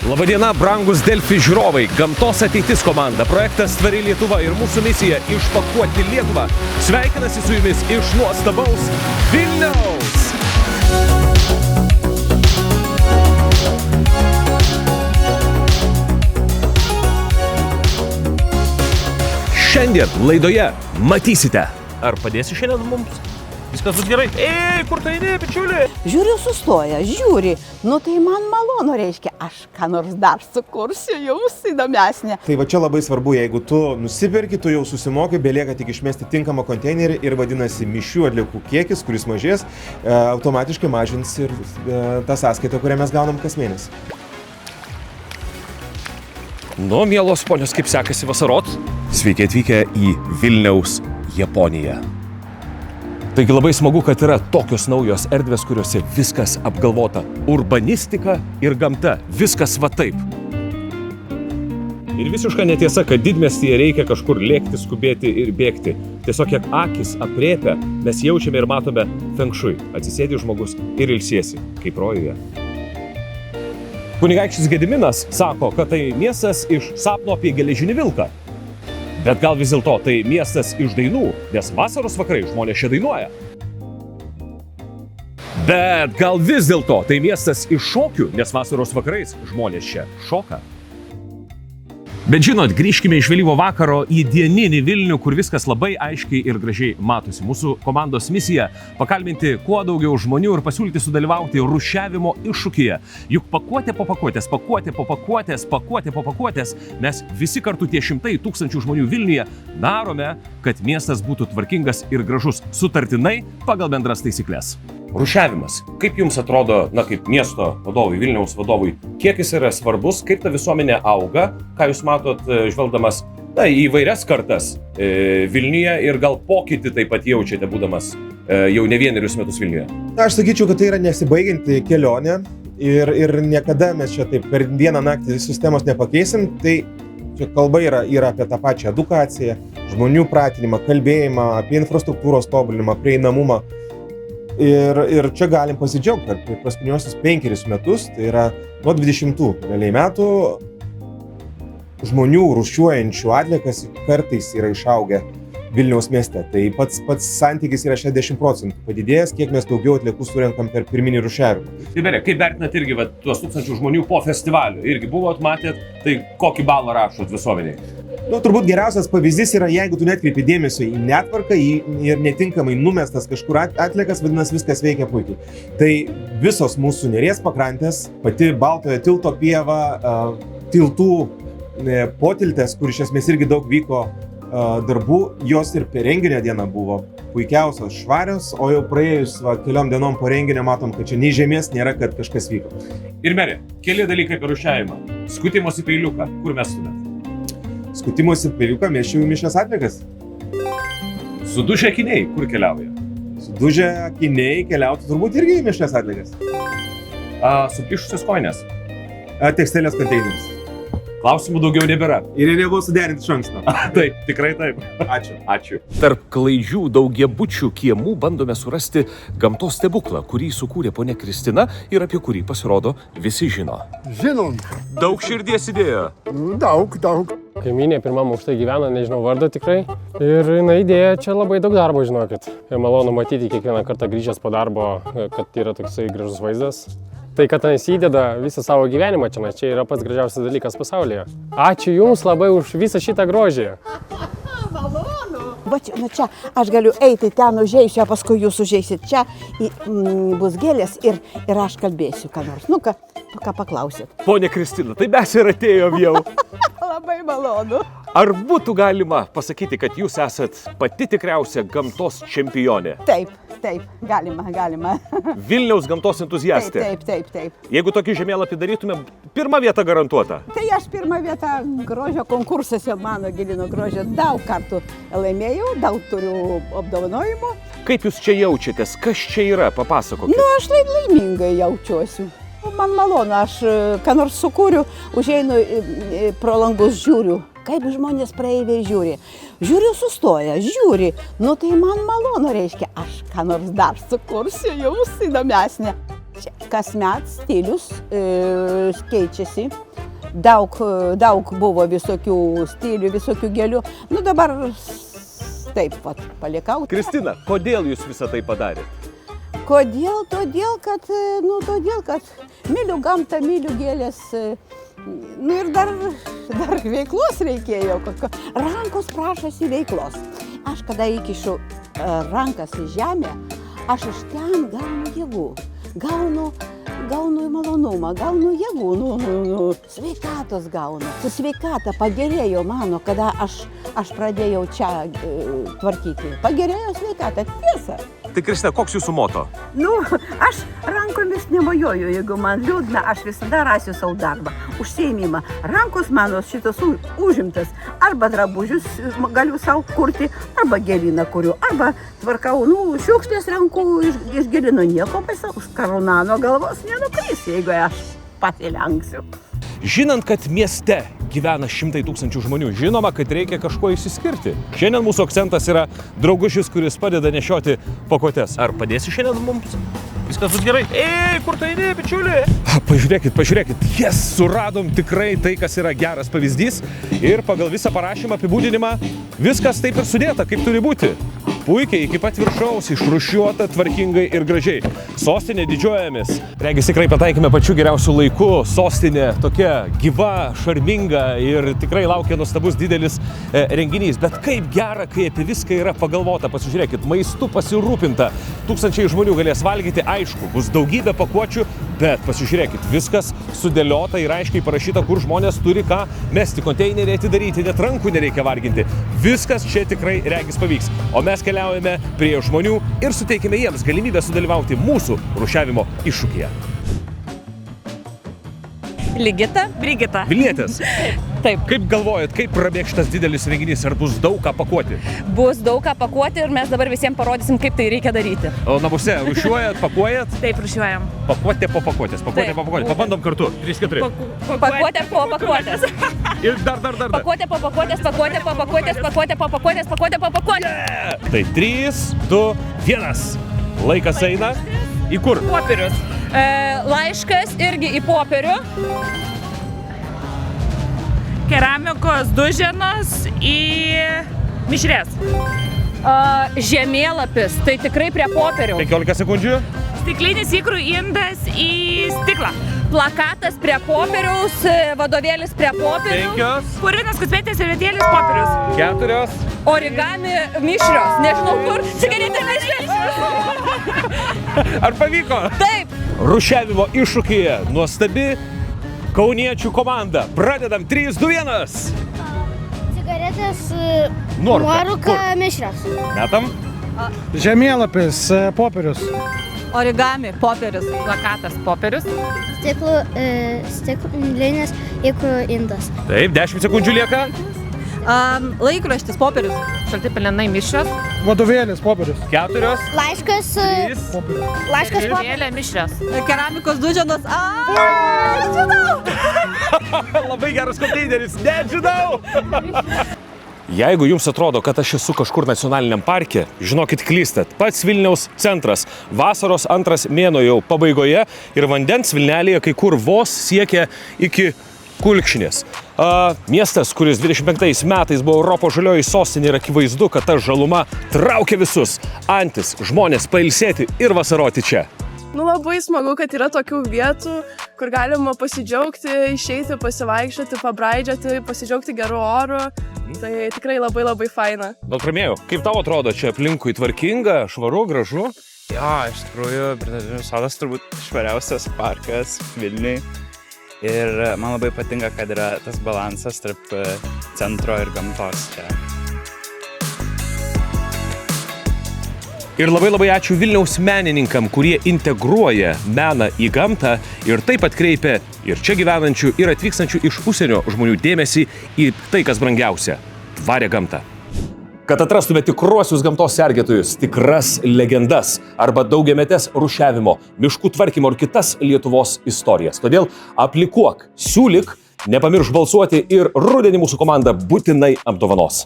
Labadiena, brangus Delfi žiūrovai, Gamtos ateitis komanda, projektas Tvari Lietuva ir mūsų misija išpakuoti Lietuvą. Sveikinasi su jumis iš nuostabaus Vilniaus. Šiandien laidoje matysite. Ar padėsi šiandien mums? Viskas bus gerai. Ei, kur tai eini, bičiuli? Žiūriu, sustoja, žiūri. Nu tai man malonu, reiškia, aš ką nors dar sukursiu jums įdomesnė. Tai va čia labai svarbu, jeigu tu nusipirki, tu jau susimoki, belieka tik išmesti tinkamą konteinerį ir vadinasi mišrių atliekų kiekis, kuris mažės, automatiškai mažins ir tą sąskaitą, kurią mes gaunam kas mėnesį. Nu, mielos ponios, kaip sekasi vasarot? Sveiki atvykę į Vilniaus, Japoniją. Taigi labai smagu, kad yra tokios naujos erdvės, kuriuose viskas apgalvota. Urbanistika ir gamta. Viskas va taip. Ir visiška netiesa, kad didmiestyje reikia kažkur lėkti, skubėti ir bėgti. Tiesiog kiek akis apriepia, mes jaučiame ir matome feng shui. Atsisėdi žmogus ir ilsiesi, kaip rojuje. Kunigaikštis Gediminas sako, kad tai miestas iš sapno apie geležinį vilką. Bet gal vis dėlto tai miestas iš dainų, nes vasaros vakarai žmonės čia dainuoja. Bet gal vis dėlto tai miestas iš šokių, nes vasaros vakarais žmonės čia šoka. Bet žinot, grįžkime iš vėlyvo vakaro į dieninį Vilnių, kur viskas labai aiškiai ir gražiai matosi. Mūsų komandos misija – pakalbinti kuo daugiau žmonių ir pasiūlyti sudalyvauti rūšiavimo iššūkyje. Juk pakuotė po pakuotės, pakuotė po pakuotės, pakuotė po pakuotės, mes visi kartu tie šimtai tūkstančių žmonių Vilniuje darome, kad miestas būtų tvarkingas ir gražus, sutartinai pagal bendras taisyklės. Rūšiavimas. Kaip jums atrodo, kaip miesto vadovui, Vilniaus vadovui, kiek jis yra svarbus, kaip ta visuomenė auga, ką jūs matot žvelgdamas į įvairias kartas Vilniuje ir gal pokytį taip pat jaučiate, būdamas jau ne vienerius metus Vilniuje? Aš sakyčiau, kad tai yra nesibaigianti kelionė ir niekada mes čia taip per vieną naktį sistemos nepakeisim. Tai čia kalba yra apie tą pačią edukaciją, žmonių pratinimą, kalbėjimą, apie infrastruktūros tobulinimą, prieinamumą. Ir čia galim pasidžiaugti, kad per paskutiniuosius 5 metus, tai yra nuo 20 realiai metų, žmonių rūšiuojančių atliekas kartais yra išaugę Vilniaus mieste. Tai pats santykis yra 60% padidėjęs, kiek mes daugiau atliekų surenkam per pirminį rūšiavimą. Tai beje, kaip vertinat irgi tuos 1000 žmonių po festivalio? Irgi buvot, matėt, tai kokį balą rašot visuomeniai? Turbūt geriausias pavyzdys yra, jeigu tu netkreipi dėmesio į netvarką ir netinkamai numestas kažkur atliekas, vadinasi, viskas veikia puikiai. Tai visos mūsų Neries pakrantės, pati Baltojo tilto pieva, tiltų potiltės, kur iš esmės irgi daug vyko darbų, jos ir per renginio dieną buvo puikiausios, švarios, o jau praėjus keliom dienom po renginio matom, kad čia nei žemės nėra, kad kažkas vyko. Ir merė, keli dalykai per rūšiavimą. Skutimosi peiliuką, kur mes stumėt? Skutimosi peiliuką mėščiau į mišrias atliekas. Sudužę akiniai, kur keliauja? Sudužę akiniai keliautų turbūt irgi į mišrias atliekas. Suplyšusios kojinės? Tekstilės konteineris. Klausimų daugiau nebėra. Ir jie nebuvo suderinti iš anksto. Taip, tikrai taip. Ačiū. Tarp klaidžių daugiabučių kiemų bandome surasti gamtos stebuklą, kurį sukūrė ponia Kristina ir apie kurį pasirodo visi žino. Žinom. Daug širdies įdėjo? Daug. Kaimynė pirmam aukštai gyvena, nežinau vardo tikrai. Ir jinai įdėjo čia labai daug darbo, žinokit. Malonu matyti kiekvieną kartą grįžęs po darbo, kad yra toksai gražus vaizdas. Tai, kad jis įdeda visą savo gyvenimą čia yra pats gražiausias dalykas pasaulyje. Ačiū Jums labai už visą šitą grožį. Malonu. Va čia aš galiu eiti ten užeisiu, o paskui jūs užeisit čia, bus gėlės ir aš kalbėsiu ką nors. Ką paklausit? Ponia Kristina, tai mes ir atėjom jau. Labai malonu. Ar būtų galima pasakyti, kad jūs esat pati tikriausia gamtos čempionė? Taip, galima. Vilniaus gamtos entuziastė? Taip. Jeigu tokį žemėlapį darytume, pirma vieta garantuota? Tai aš pirmą vietą grožio konkursuose mano gilino grožio daug kartų laimėjau, daug turiu apdovanojimų. Kaip jūs čia jaučiatės? Kas čia yra? Papasakokit. Aš laimingai jaučiuosi. Man malonu, aš ką nors sukūriu, užeinu pro langus žiūriu. Kaip žmonės praeiviai žiūri. Žiūriu, sustoja, žiūri. Tai man malonu, reiškia, aš ką nors dar sukursiu jums įdomesnę. Kasmet stilius keičiasi. daug buvo visokių stilių, visokių gėlių. Nu dabar taip pat palikau. Kristina, kodėl jūs visą tai padarėte? Kodėl? Todėl, kad myliu gamtą, myliu gėlės. Nu ir dar veiklos reikėjo. Rankos prašosi veiklos. Aš kada įkišu rankas į žemę, aš iš ten gaunu jėgų. Gaunu malonumą, gaunu jėgų, sveikatos gaunu. Su sveikata pagerėjo mano, kada aš pradėjau čia tvarkyti. Pagerėjo sveikata, tiesa. Tai Kristina, koks jūsų moto? Nu, aš rankomis nemojuoju, jeigu man liūdna, aš visada rasiu savo darbą, užsiėmimą. Rankos mano šitas užimtas, arba drabužius galiu savo kurti, arba gėlyną kuriu, arba tvarkau, šiukšlės rankų išgėlinu, nieko pasau, karūna nuo galvos nenukris, jeigu aš pasilenksiu. Žinant, kad mieste gyvena 100 000 žmonių, žinoma, kad reikia kažko išsiskirti. Šiandien mūsų akcentas yra draugužis, kuris padeda nešioti pakuotes. Ar padėsi šiandien mums? Viskas bus gerai. Ei, kur tai eini, bičiuli? Pažiūrėkit. Yes, suradom tikrai tai, kas yra geras pavyzdys. Ir pagal visą parašymą, apibūdinimą, viskas taip ir sudėta, kaip turi būti. Puikiai, iki pat viršaus, išrūšiuota, tvarkingai ir gražiai. Sostinė didžiuojamės. Regis tikrai pataikėme pačiu geriausiu laiku. Sostinė tokia gyva, šarminga ir tikrai laukia nuostabus didelis renginys. Bet kaip gera, kai apie viską yra pagalvota. Pasižiūrėkit, maistu pasirūpinta. Tūkstančiai žmonių galės valgyti, aišku, bus daugybė pakuočių, bet pasižiūrėkit, viskas sudėliota ir aiškiai parašyta, kur žmonės turi ką mesti, konteinerį atidaryti, net rankų nereikia varginti. Viskas čia tikrai regis pavyks. O mes keliaujame prie žmonių ir suteikime jiems galimybę sudalyvauti mūsų rūšiavimo iššūkyje. Ligita. Brigita. Vilnietės. Taip. Kaip galvojat, kaip prabėgs šitas didelis renginys, ar bus daug ką pakuoti? Bus daug ką pakuoti ir mes dabar visiems parodysim, kaip tai reikia daryti. O namuose rūšiuojat, pakuojat? Taip, rūšiuojam. Pakuotė po pakuotės, pakuotė po pakuotės. Pabandom kartu. 3-4. Pakuotė po pakuotės. Ir dar. Pakuotė po pakuotės, pakuotė po pakuotės, pakuotė po pakuotės, pakuotė po pakuotės. Tai 3, 2, 1. Laikas eina. Į kur? Popierius. Laiškas irgi į popierių. Keramikos duženos į mišrės. Žemėlapis, tai tikrai prie popierių. 15 sekundžių. Stiklinis ikrų indas į stiklą. Plakatas prie popieriaus, vadovėlis prie popierių. 5. Purinas kuspėtės ir vietėlis popierius. 4. Origami mišrios, nežinau kur. Cigaretė mišrios. Ar pavyko? Taip. Rūšiavimo iššūkyje nuostabi kauniečių komanda. Pradedam 3, 2, 1. Cigaretės Nuorūka mišrios. Metam. Žemėlapis, popierius. Origami, popierius. Plakatas, popierius. Stiklinis ikrų indas. Taip, 10 sekundžių lieka. Laikraštis, popierius. Šalti pelenai mišrios. Vadovėlis, popierius. 4. Laiškas. 3. Laiškas Vėlė mišrios. Keramikos duženos. Labai geras konteineris, nežinau. Jeigu jums atrodo, kad aš esu kažkur nacionaliniam parke, žinokit, klystat. Pats Vilniaus centras. Vasaros 2 mėnuo jau pabaigoje ir vandens Vilnelėje kai kur vos siekia iki Kulkšnės. Miestas, kuris 25 metais buvo Europos žalioji sostinė, ir akivaizdu, kad ta žaluma traukia visus. Antis, žmonės pailsėti ir vasaroti čia. Labai smagu, kad yra tokių vietų, kur galima pasidžiaugti, išeiti, pasivaikščioti, pabraidžioti, pasidžiaugti geru oru. Tai tikrai labai faina. Baltramiejau, kaip tau atrodo čia aplinkui tvarkinga, švaru, gražu? Jo, iš tikrųjų, Bernardinų sodas turbūt švariausias parkas Vilniui. Ir man labai patinka, kad yra tas balansas tarp centro ir gamtos čia. Ir labai ačiū Vilniaus menininkam, kurie integruoja meną į gamtą ir taip atkreipia ir čia gyvenančių, ir atvykstančių iš užsienio žmonių dėmesį į tai, kas brangiausia – tvarią gamtą. Kad atrastume tikruosius gamtos sergėtojus, tikras legendas arba daugiametes rūšiavimo, miškų tvarkymo ir kitas Lietuvos istorijas. Todėl aplikuok, siūlyk, nepamiršk balsuoti ir rudenį mūsų komanda būtinai apdovanos.